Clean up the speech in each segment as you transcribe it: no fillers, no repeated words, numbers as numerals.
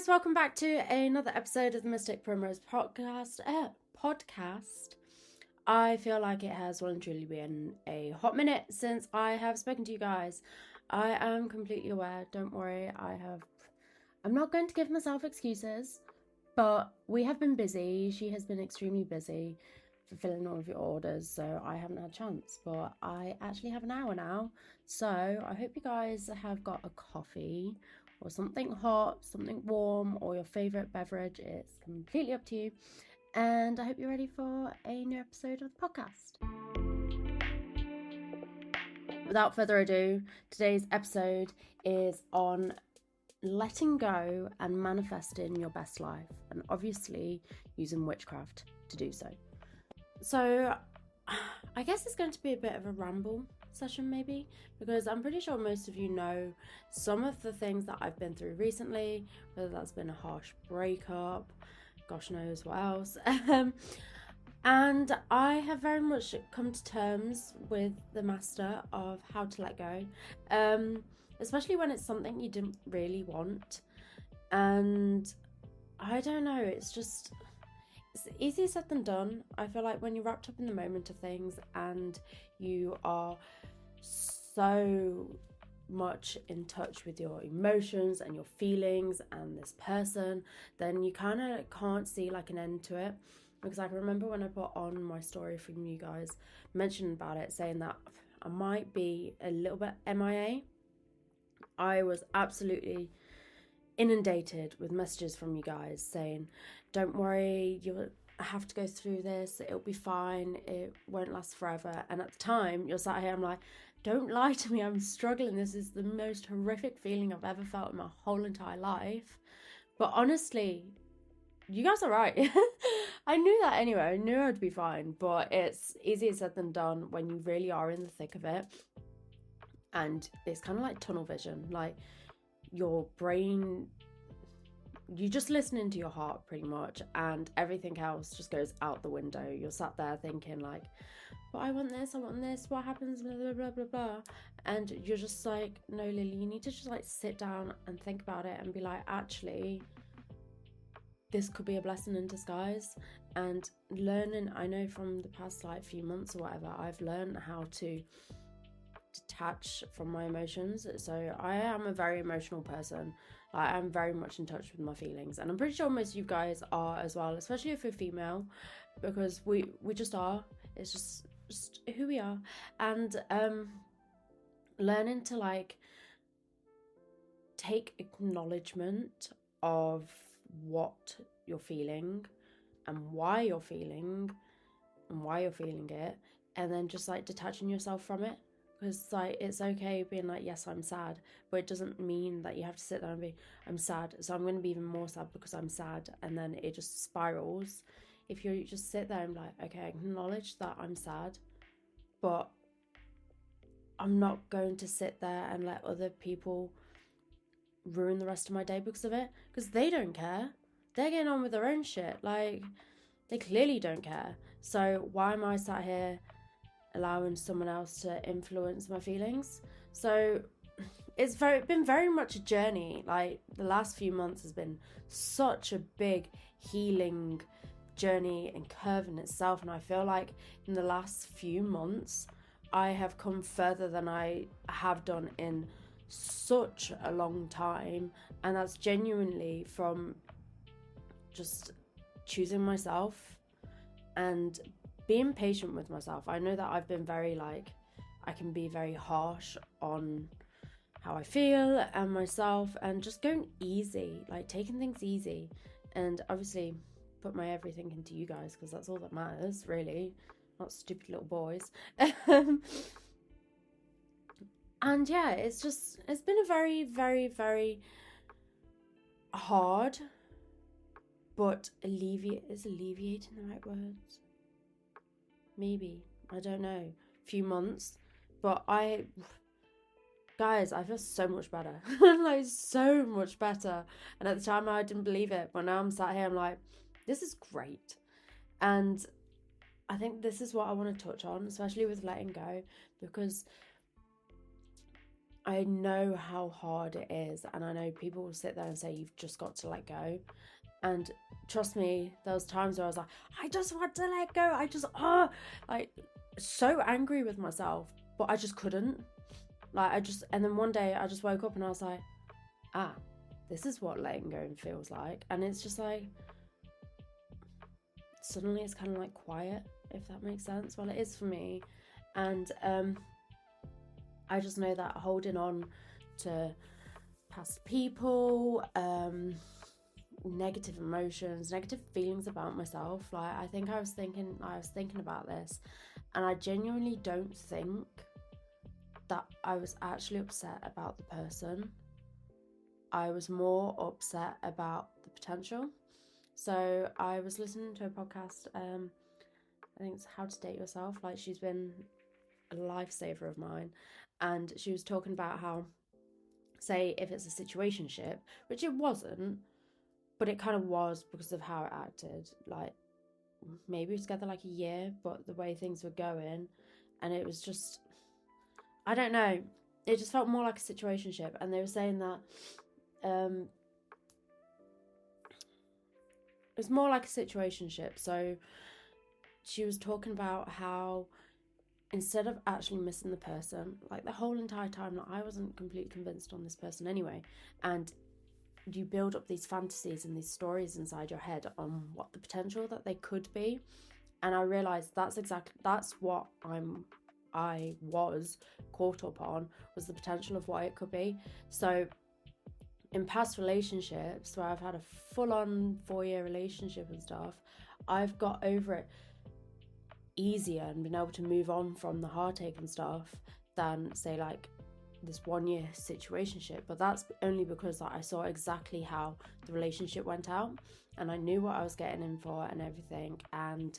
guys, welcome back to another episode of the Mystic Primrose podcast. I feel like it has well and truly been a hot minute since I have spoken to you guys. I am completely aware, don't worry, I'm not going to give myself excuses, but we have been busy. She has been extremely busy fulfilling all of your orders, so I haven't had a chance, but I actually have an hour now, so I hope you guys have got a coffee or something hot, something warm, or your favourite beverage. It's completely up to you. And I hope you're ready for a new episode of the podcast. Without further ado, today's episode is on letting go and manifesting your best life, and obviously using witchcraft to do so. So I guess it's going to be a bit of a ramble session maybe, because I'm pretty sure most of you know some of the things that I've been through recently, whether that's been a harsh breakup, gosh knows what else. And I have very much come to terms with the master of how to let go, especially when it's something you didn't really want. And I don't know, it's easier said than done. I feel like when you're wrapped up in the moment of things and you are so much in touch with your emotions and your feelings and this person, then you kind of can't see like an end to it. Because I can remember when I put on my story from you guys mentioning about it, saying that I might be a little bit MIA. I was absolutely inundated with messages from you guys saying, don't worry, you'll have to go through this, it'll be fine, it won't last forever. And at the time you're sat here, I'm like, don't lie to me, I'm struggling, this is the most horrific feeling I've ever felt in my whole entire life. But honestly, you guys are right. I knew that anyway, I knew I'd be fine, but it's easier said than done when you really are in the thick of it. And it's kind of like tunnel vision, like your brain, you just listening to your heart pretty much, and everything else just goes out the window. You're sat there thinking like, but I want this, what happens, blah blah blah blah blah, and you're just like, no Lily, you need to just like sit down and think about it and be like, actually this could be a blessing in disguise. And learning, I know from the past like few months or whatever, I've learned how to detach from my emotions. So I am a very emotional person. Like, I'm very much in touch with my feelings, and I'm pretty sure most of you guys are as well, especially if you're female, because we just are. It's just who we are. And learning to like take acknowledgement of what you're feeling and why you're feeling it, and then just like detaching yourself from it. Because like, it's okay being like, yes, I'm sad, but it doesn't mean that you have to sit there and be, I'm sad, so I'm going to be even more sad because I'm sad, and then it just spirals. If you just sit there and be like, okay, I acknowledge that I'm sad, but I'm not going to sit there and let other people ruin the rest of my day because of it, because they don't care. They're getting on with their own shit. Like, they clearly don't care. So why am I sat here allowing someone else to influence my feelings? So it's been very much a journey. Like, the last few months has been such a big healing journey and curve in itself, and I feel like in the last few months I have come further than I have done in such a long time. And that's genuinely from just choosing myself and being patient with myself. I know that I've been very like, I can be very harsh on how I feel and myself, and just going easy, like taking things easy, and obviously put my everything into you guys, because that's all that matters really, not stupid little boys. And yeah, it's been a very, very, very hard, but is alleviating the right words? Maybe, I don't know, few months, but guys, I feel so much better. Like, so much better. And at the time I didn't believe it, but now I'm sat here, I'm like, this is great. And I think this is what I want to touch on, especially with letting go, because I know how hard it is, and I know people will sit there and say you've just got to let go. And trust me, there was times where I was like, I just want to let go. Like so angry with myself, but I just couldn't. And then one day I just woke up and I was like, this is what letting go feels like. And it's just like, suddenly it's kind of like quiet, if that makes sense. Well, it is for me. And I just know that holding on to past people, negative emotions, negative feelings about myself, like I was thinking about this, and I genuinely don't think that I was actually upset about the person. I was more upset about the potential. So I was listening to a podcast, I think it's How to Date Yourself. Like, she's been a lifesaver of mine, and she was talking about how, say if it's a situationship, which it wasn't, but it kind of was because of how it acted. Like, maybe we were together like a year, but the way things were going, and it was just, I don't know, it just felt more like a situationship. And they were saying that it was more like a situationship. So she was talking about how instead of actually missing the person, like the whole entire time, like, I wasn't completely convinced on this person anyway, and you build up these fantasies and these stories inside your head on what the potential that they could be. And I realized that's what I was caught up on, was the potential of what it could be. So in past relationships where I've had a full-on 4-year relationship and stuff, I've got over it easier and been able to move on from the heartache and stuff than, say, like this 1-year situationship. But that's only because I saw exactly how the relationship went out, and I knew what I was getting in for and everything. And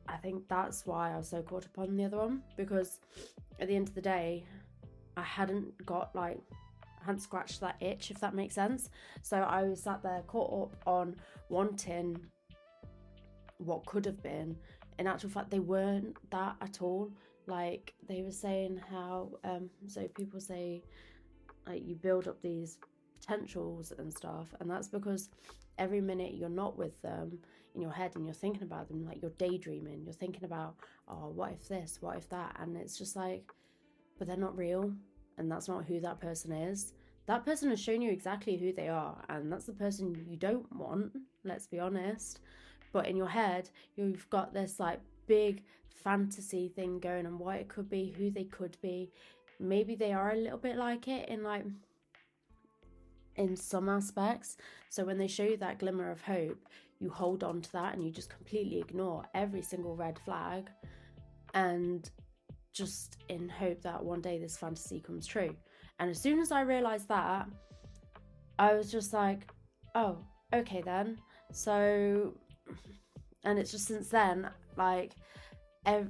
I think that's why I was so caught up on the other one, because at the end of the day, I hadn't scratched that itch, if that makes sense. So I was sat there caught up on wanting what could have been. In actual fact, they weren't that at all. Like, they were saying how so people say, like, you build up these potentials and stuff, and that's because every minute you're not with them in your head and you're thinking about them, like, you're daydreaming, you're thinking about, oh, what if this, what if that, and it's just like, but they're not real, and that's not who that person is. That person has shown you exactly who they are, and that's the person you don't want, let's be honest. But in your head, you've got this like big fantasy thing going on what it could be, who they could be. Maybe they are a little bit like it in some aspects. So when they show you that glimmer of hope, you hold on to that and you just completely ignore every single red flag, and just in hope that one day this fantasy comes true. And as soon as I realized that, I was just like, oh, okay then. So, and it's just since then, like,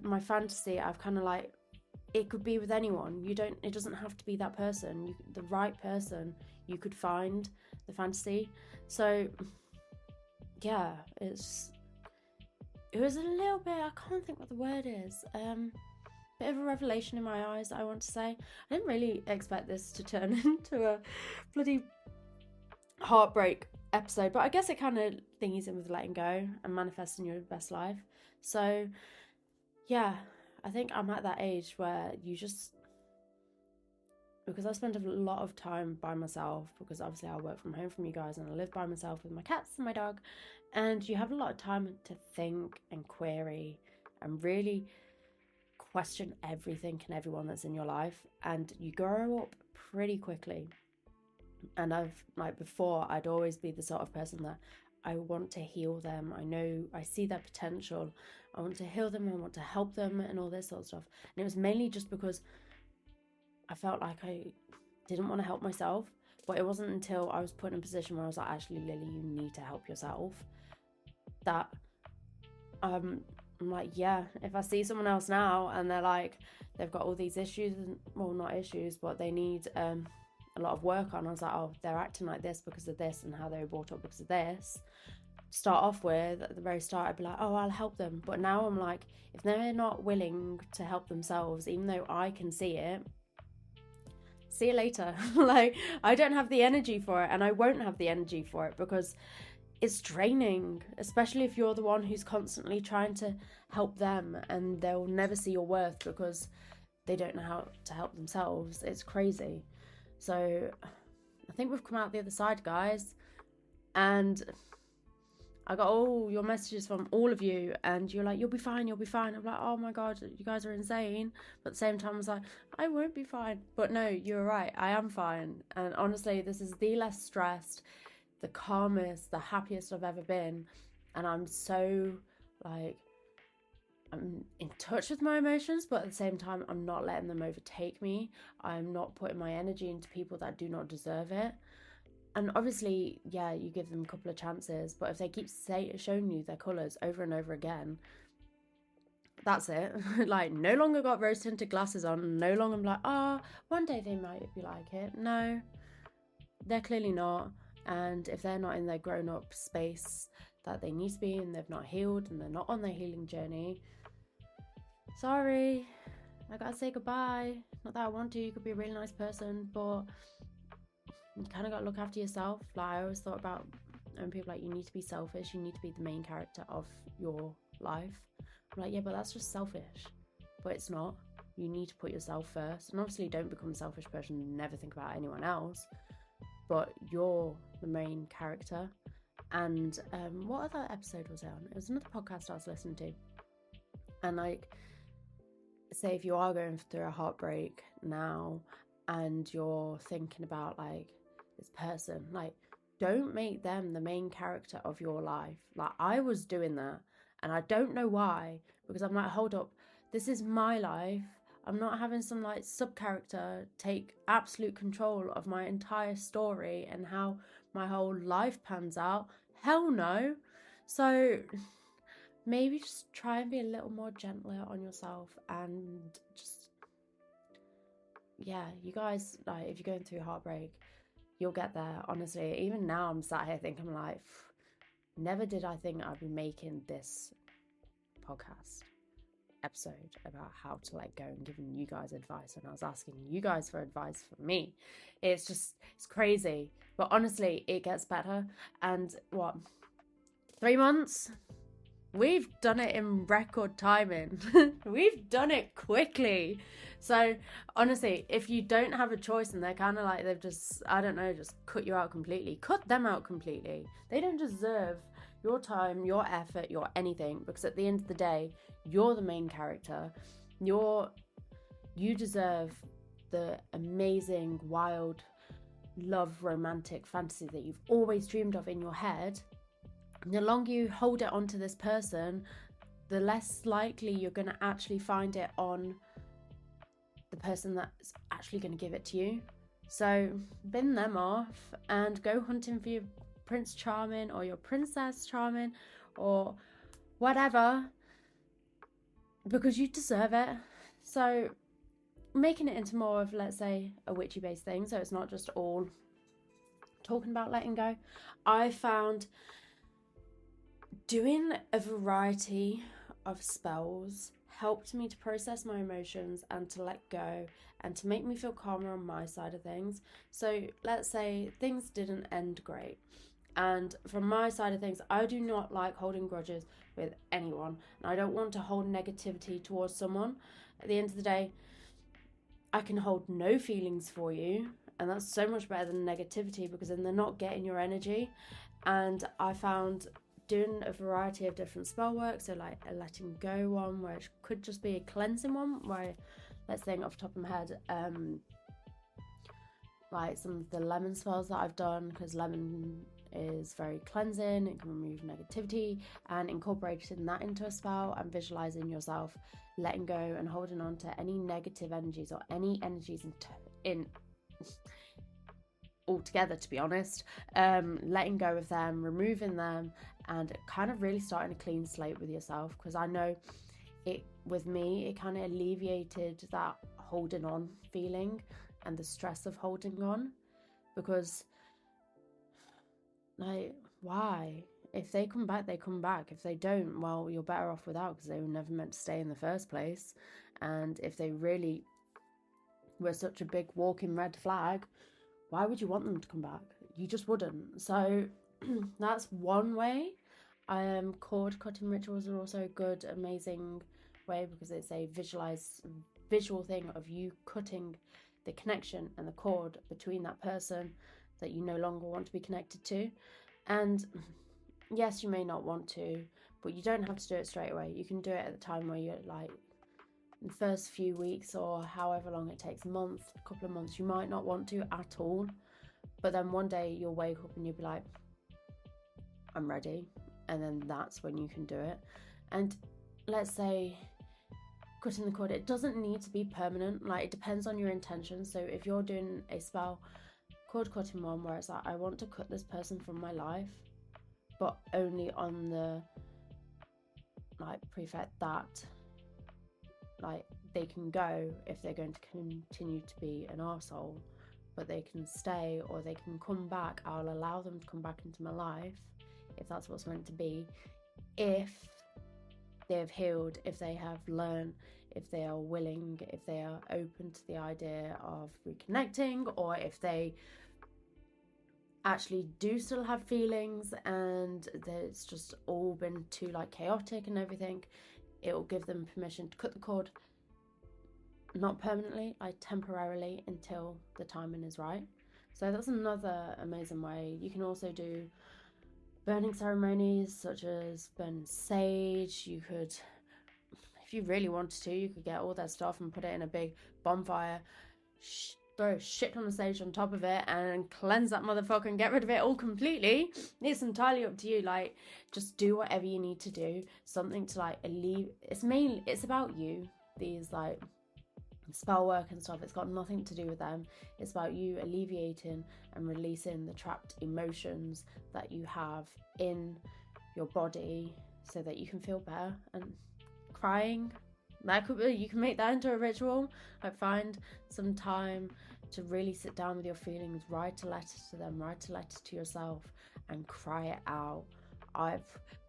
my fantasy, I've kind of like, it could be with anyone. It doesn't have to be that person. The right person, you could find the fantasy. So yeah, it was a little bit, I can't think what the word is, bit of a revelation in my eyes, I want to say. I didn't really expect this to turn into a bloody heartbreak episode, but I guess it kind of thingies in with letting go and manifesting your best life. So yeah, I think I'm at that age where because I spend a lot of time by myself, because obviously I work from home from you guys and I live by myself with my cats and my dog, and you have a lot of time to think and query and really question everything and everyone that's in your life, and you grow up pretty quickly. And before, I'd always be the sort of person that I want to heal them. I see their potential. I want to heal them. I want to help them and all this sort of stuff. And it was mainly just because I felt like I didn't want to help myself. But it wasn't until I was put in a position where I was like, actually, Lily, you need to help yourself, that I'm like, yeah, if I see someone else now and they're like, they've got all these issues, well, not issues, but they need a lot of work on, I was like, oh, they're acting like this because of this and how they were brought up because of this. Start off with, at the very start, I'd be like, oh, I'll help them. But now I'm like, if they're not willing to help themselves, even though I can see it, see you later. Like, I don't have the energy for it, and I won't have the energy for it because it's draining, especially if you're the one who's constantly trying to help them, and they'll never see your worth because they don't know how to help themselves. It's crazy. So I think we've come out the other side, guys, and I got all your messages from all of you, and you're like, you'll be fine, you'll be fine. I'm like, oh my God, you guys are insane. But at the same time, I was like, I won't be fine. But no, you're right, I am fine. And honestly, this is the less stressed, the calmest, the happiest I've ever been. And I'm so, like, I'm in touch with my emotions, but at the same time, I'm not letting them overtake me. I'm not putting my energy into people that do not deserve it. And obviously, yeah, you give them a couple of chances, but if they keep showing you their colours over and over again, that's it. Like, no longer got rose tinted glasses on, no longer I'm like, one day they might be like it. No, they're clearly not. And if they're not in their grown up space that they need to be, and they've not healed, and they're not on their healing journey, sorry, I gotta say goodbye. Not that I want to, you could be a really nice person, but you kind of got to look after yourself. Like, I always thought about, and people like, you need to be selfish, you need to be the main character of your life. I'm like, yeah, but that's just selfish. But it's not. You need to put yourself first. And obviously, don't become a selfish person, never think about anyone else. But you're the main character. And what other episode was it on? It was another podcast I was listening to. And like, say if you are going through a heartbreak now, and you're thinking about like this person, like, don't make them the main character of your life. Like, I was doing that, and I don't know why, because I'm like, hold up, this is my life. I'm not having some like sub character take absolute control of my entire story and how my whole life pans out. Hell no. So maybe just try and be a little more gentler on yourself, and just, yeah, you guys, like, if you're going through heartbreak, you'll get there. Honestly, even now I'm sat here thinking, like, never did I think I'd be making this podcast episode about how to let go and giving you guys advice, and I was asking you guys for advice from me. It's crazy, but honestly, it gets better. And what, 3 months? We've done it in record timing. We've done it quickly. So honestly, if you don't have a choice and they're kind of like, they've just, I don't know, just cut you out completely, cut them out completely. They don't deserve your time, your effort, your anything, because at the end of the day, you're the main character. You deserve the amazing, wild, love, romantic fantasy that you've always dreamed of in your head. The longer you hold it onto this person, the less likely you're going to actually find it on the person that's actually going to give it to you. So bin them off and go hunting for your Prince Charming or your Princess Charming or whatever, because you deserve it. So making it into more of, let's say, a witchy based thing, so it's not just all talking about letting go. I found doing a variety of spells helped me to process my emotions and to let go and to make me feel calmer on my side of things. So let's say things didn't end great, and from my side of things, I do not like holding grudges with anyone, and I don't want to hold negativity towards someone. At the end of the day, I can hold no feelings for you, and that's so much better than negativity, because then they're not getting your energy. And I found doing a variety of different spell work, so like a letting go one, where it could just be a cleansing one, where, let's think off the top of my head, like some of the lemon spells that I've done, because lemon is very cleansing, it can remove negativity, and incorporating that into a spell and visualizing yourself letting go and holding on to any negative energies or any energies in altogether, to be honest, letting go of them, removing them, and kind of really starting a clean slate with yourself. Because I know it, with me, it kind of alleviated that holding on feeling and the stress of holding on, because like, why? If they come back, they come back. If they don't, well, you're better off without, because they were never meant to stay in the first place. And if they really were such a big walking red flag, why would you want them to come back? You just wouldn't. So that's one way. Cord cutting rituals are also a good, amazing way, because it's a visual thing of you cutting the connection and the cord between that person that you no longer want to be connected to. And yes, you may not want to, but you don't have to do it straight away. You can do it at the time where you're like, in the first few weeks, or however long it takes, a couple of months, you might not want to at all. But then one day you'll wake up and you'll be like, I'm ready. And then that's when you can do it. And let's say cutting the cord, it doesn't need to be permanent. Like, it depends on your intention. So if you're doing a spell, cord cutting one, where it's like, I want to cut this person from my life, but only on the like prefect that like they can go if they're going to continue to be an arsehole, but they can stay or they can come back. I'll allow them to come back into my life if that's what's meant to be, if they have healed, if they have learned, if they are willing, if they are open to the idea of reconnecting, or if they actually do still have feelings and it's just all been too like chaotic and everything. It will give them permission to cut the cord, not permanently, like temporarily, until the timing is right. So that's another amazing way. You can also do burning ceremonies, such as burn sage. You could, if you really wanted to, you could get all that stuff and put it in a big bonfire, throw shit on the sage on top of it and cleanse that motherfucker and get rid of it all completely. It's entirely up to you. Like, just do whatever you need to do, something to like it's about you. These like spell work and stuff, it's got nothing to do with them. It's about you alleviating and releasing the trapped emotions that you have in your body so that you can feel better. And crying, that could be, you can make that into a ritual. Like, find some time to really sit down with your feelings, write a letter to them, write a letter to yourself, and cry it out.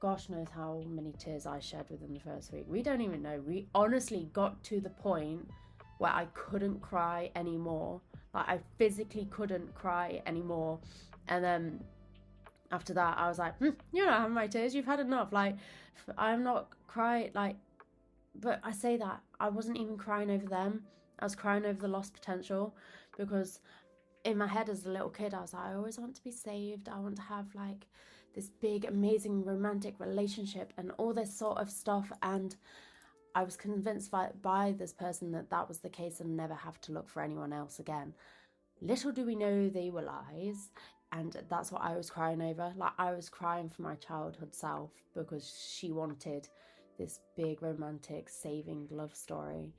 Gosh knows how many tears I shed within the first week. We don't even know. We honestly got to the point where I couldn't cry anymore. Like, I physically couldn't cry anymore. And then after that, I was like, you're not having my tears. You've had enough. Like, I'm not crying. Like, but I say that I wasn't even crying over them. I was crying over the lost potential, because in my head as a little kid, I was like, I always want to be saved. I want to have like this big, amazing romantic relationship and all this sort of stuff. And I was convinced by this person that was the case and never have to look for anyone else again. Little do we know they were lies. And that's what I was crying over. Like, I was crying for my childhood self, because she wanted this big romantic saving love story,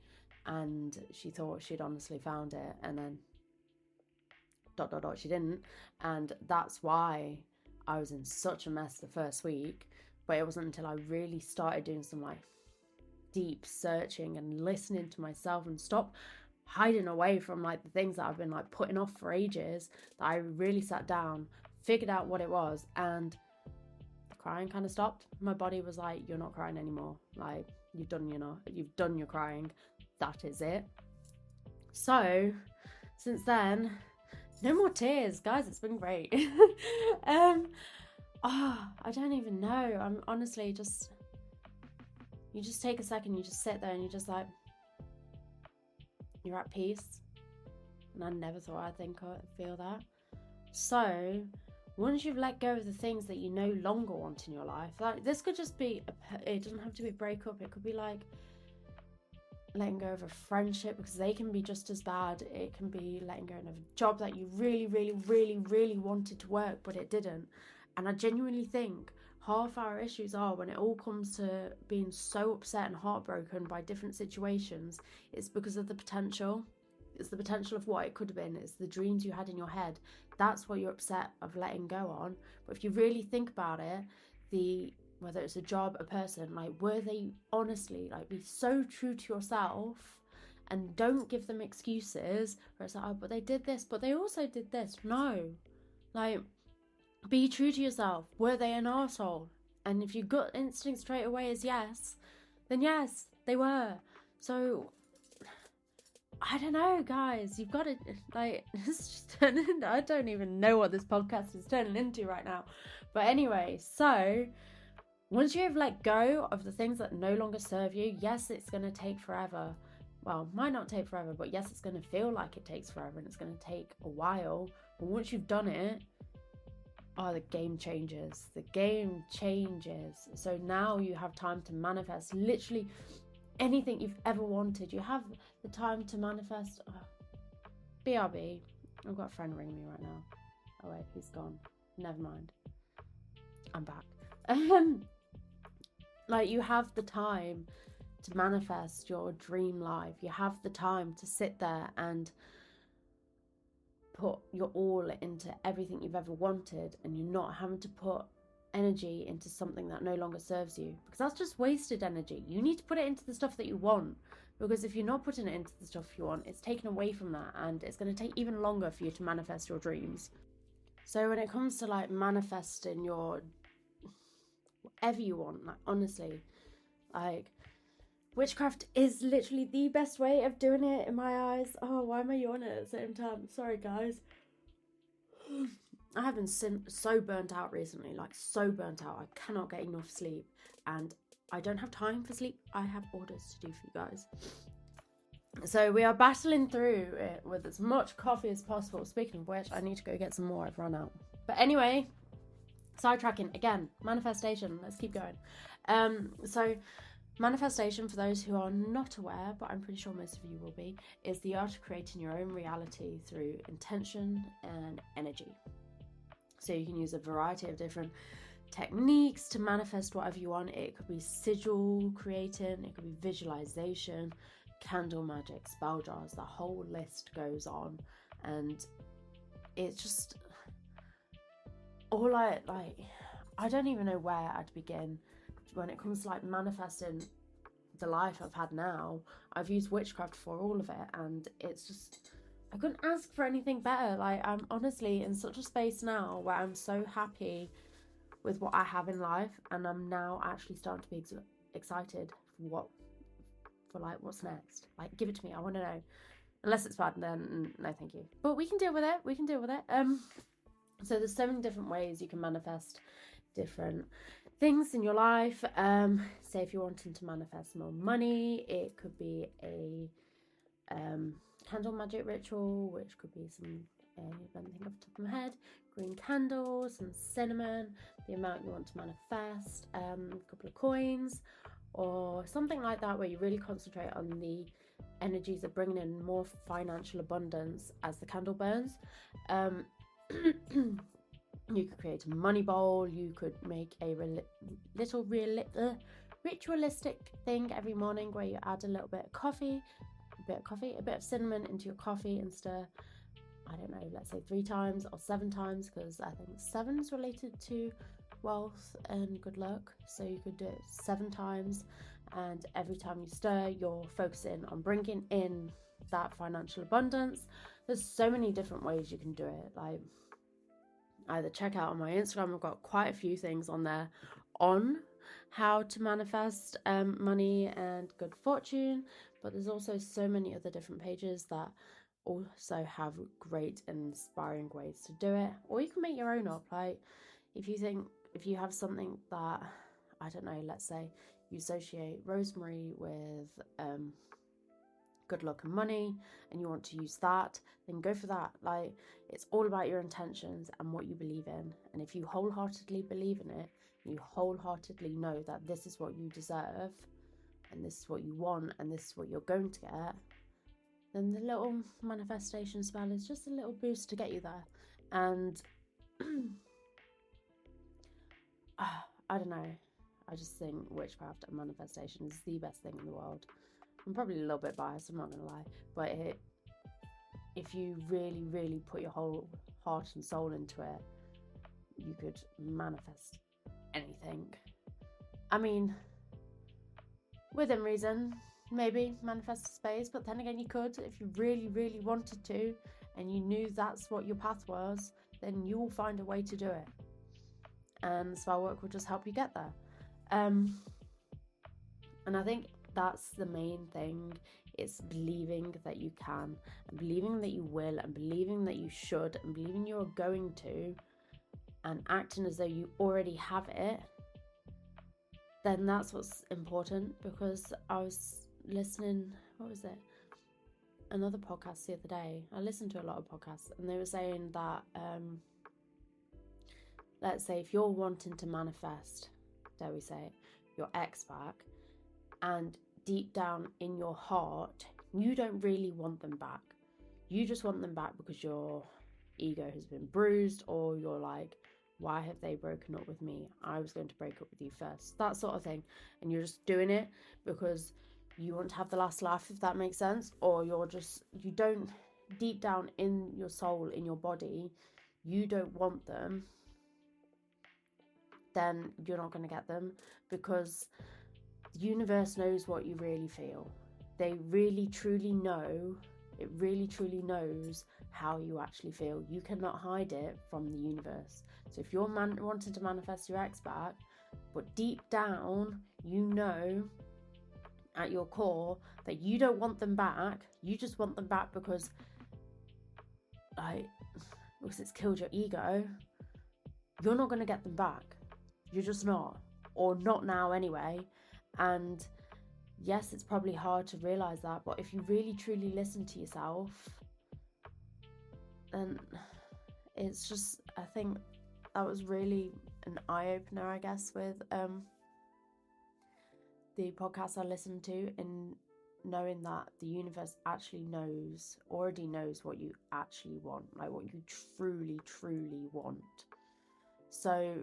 and she thought she'd honestly found it, and then ... she didn't. And that's why I was in such a mess the first week. But it wasn't until I really started doing some like deep searching and listening to myself and stop hiding away from like the things that I've been like putting off for ages, that I really sat down, figured out what it was, and crying kind of stopped. My body was like, you're not crying anymore. Like, you've done your crying. That is it. So since then, no more tears, guys. It's been great. I don't even know. I'm honestly just, you just take a second, you just sit there and you just like, you're at peace. And I never thought I'd feel that. So once you've let go of the things that you no longer want in your life, like, this could just be it doesn't have to be a breakup. It could be like letting go of a friendship, because they can be just as bad. It can be letting go of a job that you really, really, really, really wanted to work, but it didn't. And I genuinely think half our issues are, when it all comes to being so upset and heartbroken by different situations, it's because of the potential. It's the potential of what it could have been. It's the dreams you had in your head. That's what you're upset of letting go on. But if you really think about it, whether it's a job, a person, like, were they honestly, like, be so true to yourself, and don't give them excuses where it's like, oh, but they did this, but they also did this. No. Like, be true to yourself. Were they an arsehole? And if your gut instinct straight away is yes, then yes, they were. So I don't know, guys. You've got to, like, it's just turning into, I don't even know what this podcast is turning into right now. But anyway, so once you have let go of the things that no longer serve you, yes, it's going to take forever. Well, might not take forever, but yes, it's going to feel like it takes forever and it's going to take a while. But once you've done it, the game changes. The game changes. So now you have time to manifest literally anything you've ever wanted. You have the time to manifest. BRB. I've got a friend ringing me right now. Oh wait, he's gone. Never mind. I'm back. Like, you have the time to manifest your dream life. You have the time to sit there and put your all into everything you've ever wanted, and you're not having to put energy into something that no longer serves you, because that's just wasted energy. You need to put it into the stuff that you want, because if you're not putting it into the stuff you want, it's taken away from that, and it's going to take even longer for you to manifest your dreams. So when it comes to like manifesting your whatever you want, like honestly, like witchcraft is literally the best way of doing it in my eyes. Oh, why am I yawning at the same time? Sorry, guys. I have been so burnt out recently, like so burnt out. I cannot get enough sleep, and I don't have time for sleep. I have orders to do for you guys. So we are battling through it with as much coffee as possible. Speaking of which, I need to go get some more. I've run out. But anyway, sidetracking again, manifestation. Let's keep going. So manifestation, for those who are not aware, but I'm pretty sure most of you will be, is the art of creating your own reality through intention and energy. So you can use a variety of different techniques to manifest whatever you want. It could be sigil creating, it could be visualization, candle magic, spell jars, the whole list goes on. And it's just all I don't even know where I'd begin. When it comes to like manifesting the life I've had now, I've used witchcraft for all of it, and it's just, I couldn't ask for anything better. Like, I'm honestly in such a space now where I'm so happy with what I have in life, and I'm now actually starting to be excited for what's next. Like, give it to me, I want to know. Unless it's bad, then no thank you. But we can deal with it. So there's so many different ways you can manifest different things in your life. Say if you're wanting to manifest more money, it could be a candle magic ritual, which could be some, let me think off the top of my head, green candles, some cinnamon, the amount you want to manifest, a couple of coins, or something like that, where you really concentrate on the energies of bringing in more financial abundance as the candle burns. You could create a money bowl. You could make a little ritualistic thing every morning where you add a little bit of coffee, a bit of cinnamon into your coffee and stir, I don't know, let's say 3 times or 7 times, because I think 7 is related to wealth and good luck. So you could do it 7 times, and every time you stir, you're focusing on bringing in that financial abundance. There's so many different ways you can do it. Like, either check out on my Instagram, I've got quite a few things on there on how to manifest money and good fortune, but there's also so many other different pages that also have great and inspiring ways to do it. Or you can make your own up. Like, if you have something that, I don't know, let's say you associate rosemary with good luck and money, and you want to use that, then go for that. Like, it's all about your intentions and what you believe in. And if you wholeheartedly believe in it, you wholeheartedly know that this is what you deserve, and this is what you want, and this is what you're going to get, then the little manifestation spell is just a little boost to get you there. And I don't know, I just think witchcraft and manifestation is the best thing in the world. I'm probably a little bit biased, I'm not gonna lie, but if you really, really put your whole heart and soul into it, you could manifest anything. I mean, within reason, maybe manifest a space, but then again, you could, if you really, really wanted to, and you knew that's what your path was, then you will find a way to do it. And spell work will just help you get there. And I think that's the main thing, It's believing that you can, and believing that you will, and believing that you should, and believing you're going to, and acting as though you already have it. Then that's what's important. Because I was listening, what was it? Another podcast the other day. I listened to a lot of podcasts, and they were saying that let's say if you're wanting to manifest, dare we say it, your ex back, and deep down in your heart you don't really want them back, you just want them back because your ego has been bruised, or you're like, why have they broken up with me? I was going to break up with you first, that sort of thing. And you're just doing it because you want to have the last laugh, if that makes sense. Or you don't, deep down in your soul, in your body, you don't want them. Then you're not going to get them, because the universe knows what you really feel. They really truly know, it really truly knows how you actually feel. You cannot hide it from the universe. So if you're wanting to manifest your ex back, but deep down you know at your core that you don't want them back, you just want them back because it's killed your ego, you're not going to get them back. You're just not, or not now anyway. And yes, it's probably hard to realize that, but if you really truly listen to yourself, then it's just, I think that was really an eye-opener, I guess, with the podcast I listened to, in knowing that the universe actually already knows what you actually want, like what you truly want. So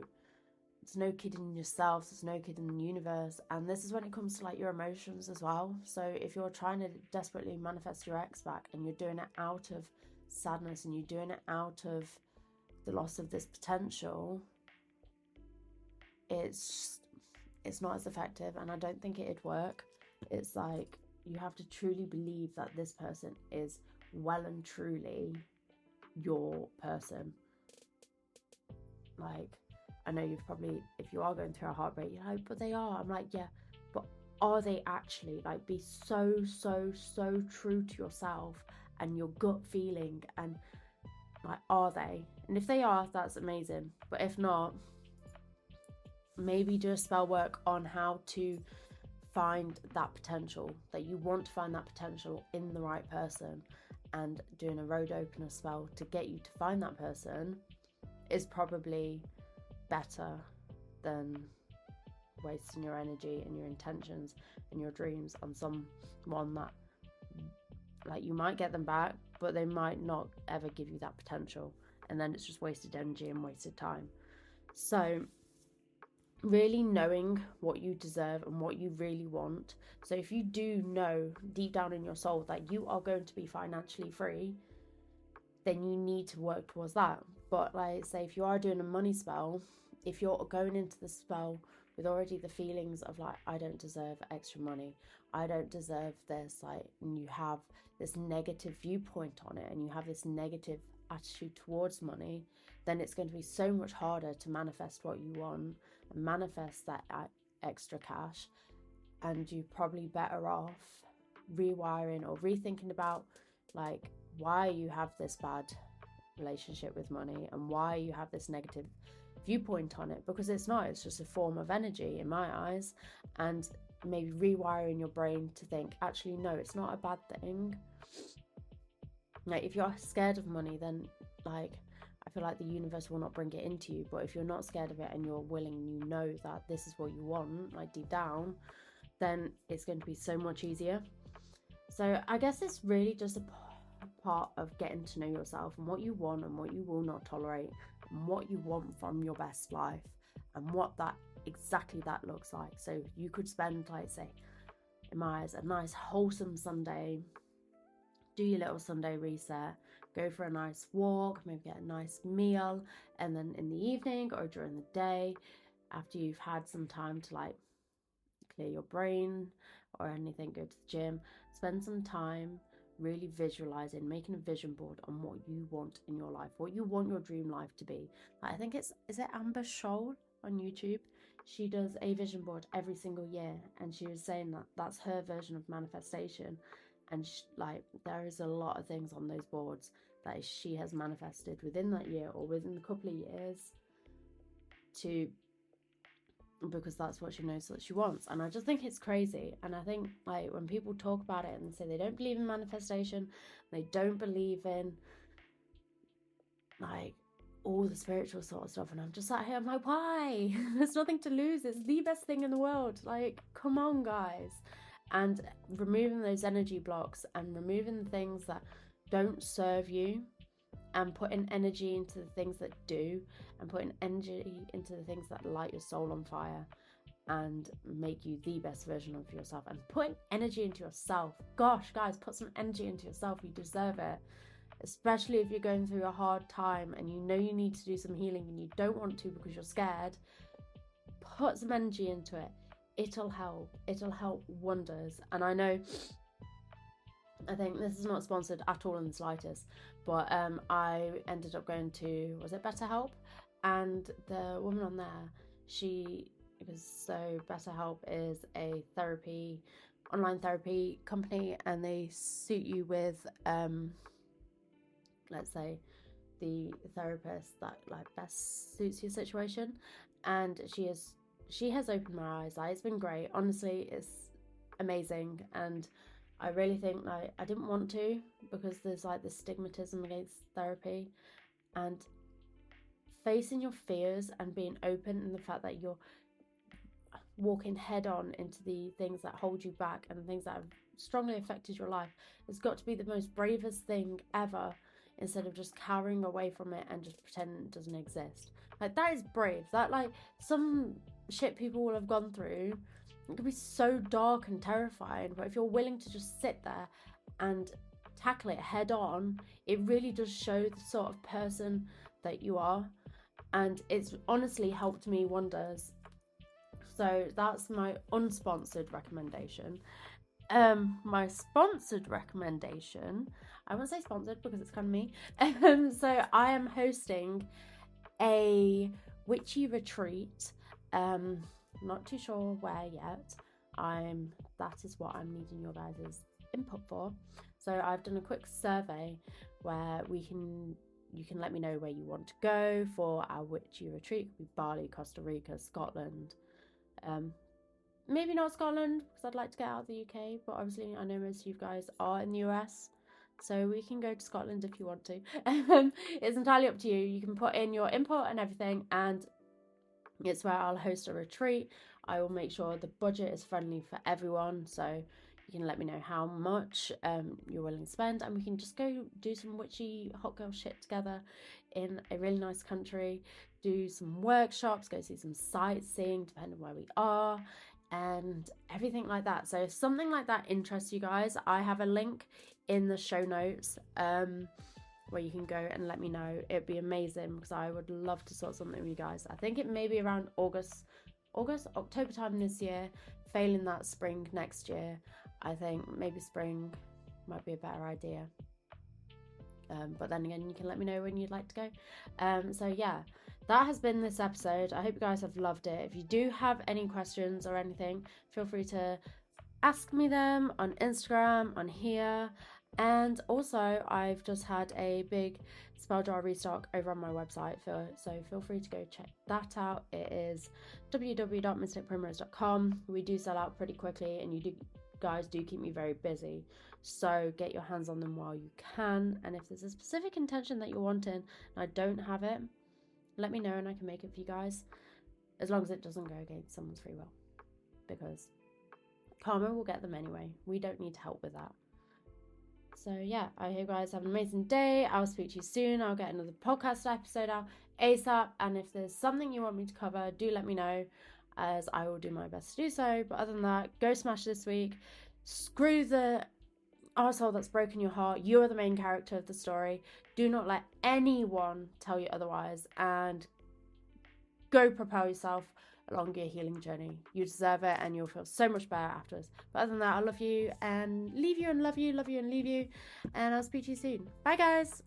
there's no kidding yourself, there's no kidding the universe. And this is when it comes to like your emotions as well. So if you're trying to desperately manifest your ex back, and you're doing it out of sadness, and you're doing it out of the loss of this potential, it's not as effective, and I don't think it'd work. It's like, you have to truly believe that this person is well and truly your person. Like, I know you've probably, if you are going through a heartbreak, you're like, but they are. I'm like, yeah, but are they actually? Like, be so true to yourself and your gut feeling, and like, are they? And if they are, that's amazing. But if not, maybe do a spell work on how to find that potential, that you want to find that potential in the right person, and doing a road opener spell to get you to find that person is probably better than wasting your energy and your intentions and your dreams on someone that, like, you might get them back, but they might not ever give you that potential, and then it's just wasted energy and wasted time. So really knowing what you deserve and what you really want. So if you do know deep down in your soul that you are going to be financially free, then you need to work towards that. But like, say if you are doing a money spell, if you're going into the spell with already the feelings of like, I don't deserve extra money, I don't deserve this, like, and you have this negative viewpoint on it, and you have this negative attitude towards money, then it's going to be so much harder to manifest what you want and manifest that extra cash. And you're probably better off rewiring or rethinking about like why you have this bad relationship with money and why you have this negative viewpoint on it, because it's just a form of energy in my eyes. And maybe rewiring your brain to think, actually no, it's not a bad thing. Like, if you're scared of money, then like, I feel like the universe will not bring it into you. But if you're not scared of it and you're willing, you know that this is what you want, like deep down, then it's going to be so much easier. So I guess it's really just a part of getting to know yourself and what you want and what you will not tolerate, and what you want from your best life, and what that exactly that looks like. So you could spend, like, say, in my eyes, a nice wholesome Sunday, do your little Sunday reset, go for a nice walk, maybe get a nice meal, and then in the evening or during the day, after you've had some time to like clear your brain or anything, go to the gym, spend some time really visualizing, making a vision board on what you want in your life, what you want your dream life to be. Like, I think is it Amber Scholl on YouTube? She does a vision board every single year, and she was saying that that's her version of manifestation. And there is a lot of things on those boards that she has manifested within that year or within a couple of years, because that's what she knows that she wants. And I just think it's crazy. And I think like when people talk about it and say they don't believe in manifestation, they don't believe in like all the spiritual sort of stuff, and I'm just sat here, I'm like, why? There's nothing to lose. It's the best thing in the world. Like, come on, guys. And removing those energy blocks and removing the things that don't serve you, and putting energy into the things that do, and putting energy into the things that light your soul on fire and make you the best version of yourself, and putting energy into yourself. Gosh, guys, put some energy into yourself. You deserve it. Especially if you're going through a hard time and you know you need to do some healing and you don't want to because you're scared. Put some energy into it. It'll help. It'll help wonders. And I think this is not sponsored at all in the slightest, but I ended up going to, was it BetterHelp? And the woman on there, BetterHelp is a online therapy company, and they suit you with let's say the therapist that like best suits your situation. And she has opened my eyes. Like, it's been great, honestly. It's amazing. And I really think like I didn't want to, because there's like this stigmatism against therapy, and facing your fears and being open in the fact that you're walking head on into the things that hold you back and the things that have strongly affected your life has got to be the most bravest thing ever, instead of just cowering away from it and just pretending it doesn't exist. Like, that is brave. That, like, some shit people will have gone through, it can be so dark and terrifying, but if you're willing to just sit there and tackle it head on, it really does show the sort of person that you are. And it's honestly helped me wonders. So that's my unsponsored recommendation. My sponsored recommendation, I won't say sponsored because it's kind of me. So I am hosting a witchy retreat. Not too sure where yet. That is what I'm needing your guys' input for. So I've done a quick survey where you can let me know where you want to go for our witchy retreat. It could be Bali, Costa Rica, Scotland. Maybe not Scotland, because I'd like to get out of the UK, but obviously I know most of you guys are in the US, so we can go to Scotland if you want to. It's entirely up to you. You can put in your input and everything, and it's where I'll host a retreat. I will make sure the budget is friendly for everyone, so you can let me know how much you're willing to spend, and we can just go do some witchy hot girl shit together in a really nice country, do some workshops, go see some sightseeing depending on where we are, and everything like that. So if something like that interests you guys, I have a link in the show notes where you can go and let me know. It'd be amazing, because I would love to sort something with you guys. I think it may be around October time this year, failing that spring next year. I think maybe spring might be a better idea, but then again, you can let me know when you'd like to go. So yeah, that has been this episode. I hope you guys have loved it. If you do have any questions or anything, feel free to ask me them on Instagram, on here. And also, I've just had a big spell jar restock over on my website, so feel free to go check that out. It is www.mysticprimrose.com. We do sell out pretty quickly, and you guys do keep me very busy, so get your hands on them while you can. And if there's a specific intention that you're wanting and I don't have it, let me know and I can make it for you guys, as long as it doesn't go against someone's free will, because karma will get them anyway. We don't need help with that. So yeah, I hope you guys have an amazing day. I'll speak to you soon. I'll get another podcast episode out ASAP, and if there's something you want me to cover, do let me know, as I will do my best to do so. But other than that, go smash this week. Screw the arsehole that's broken your heart. You are the main character of the story. Do not let anyone tell you otherwise, and go propel yourself along your healing journey. You deserve it, and you'll feel so much better afterwards. But other than that, I love you and leave you and love you and leave you, and I'll speak to you soon. Bye guys.